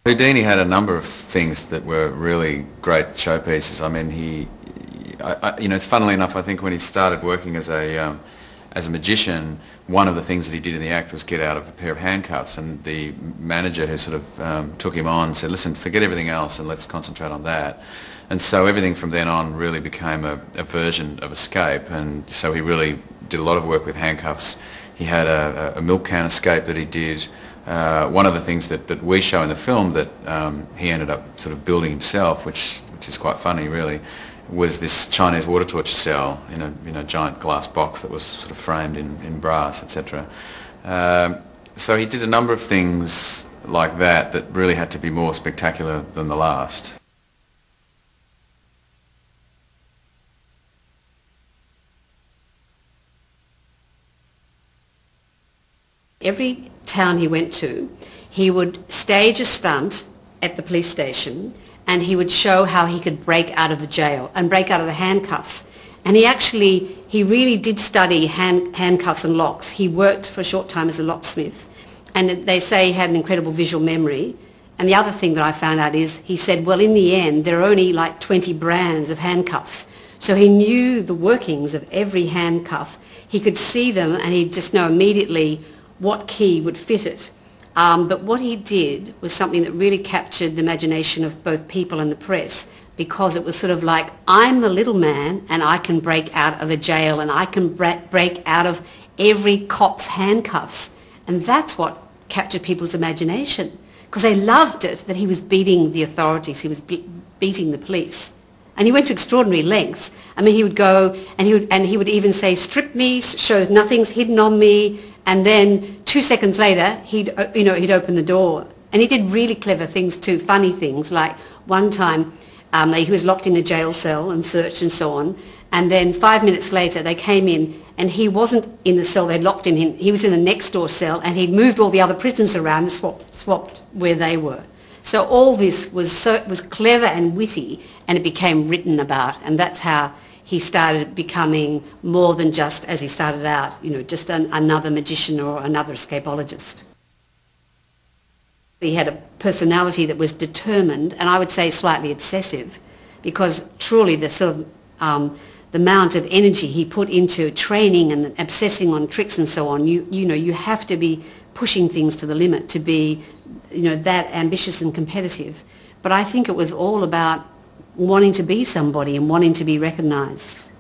Houdini had a number of things that were really great showpieces. I mean, you know, funnily enough, I think when he started working as a magician, one of the things that he did in the act was get out of a pair of handcuffs, and the manager who sort of took him on said, listen, forget everything else and let's concentrate on that. And so everything from then on really became a version of escape, and so he really did a lot of work with handcuffs. He had a milk can escape that he did. One of the things that we show in the film that he ended up sort of building himself, which is quite funny really, was this Chinese water torture cell in a giant glass box that was sort of framed in brass, etc. So he did a number of things like that that really had to be more spectacular than the last. Every town he went to, he would stage a stunt at the police station, and he would show how he could break out of the jail and break out of the handcuffs. And he really did study handcuffs and locks. He worked for a short time as a locksmith, and they say he had an incredible visual memory. And the other thing that I found out is he said, well, in the end, there are only like 20 brands of handcuffs. So he knew the workings of every handcuff. He could see them, and he'd just know immediately what key would fit it. But what he did was something that really captured the imagination of both people and the press, because it was sort of like, I'm the little man and I can break out of a jail and I can break out of every cop's handcuffs. And that's what captured people's imagination, because they loved it that he was beating the authorities, he was beating the police. And he went to extraordinary lengths. I mean, he would go and he would even say, strip me, show nothing's hidden on me, and then 2 seconds later he'd open the door. And he did really clever things too, funny things, like one time he was locked in a jail cell and searched and so on, and then 5 minutes later they came in and he wasn't in the cell they'd locked him in, he was in the next door cell, and he'd moved all the other prisoners around and swapped where they were. So all this was clever and witty, and it became written about, and that's how he started becoming more than just, as he started out, just another magician or another escapologist. He had a personality that was determined, and I would say slightly obsessive, because truly the sort of the amount of energy he put into training and obsessing on tricks and so on, you have to be pushing things to the limit to be that ambitious and competitive. But I think it was all about wanting to be somebody and wanting to be recognised.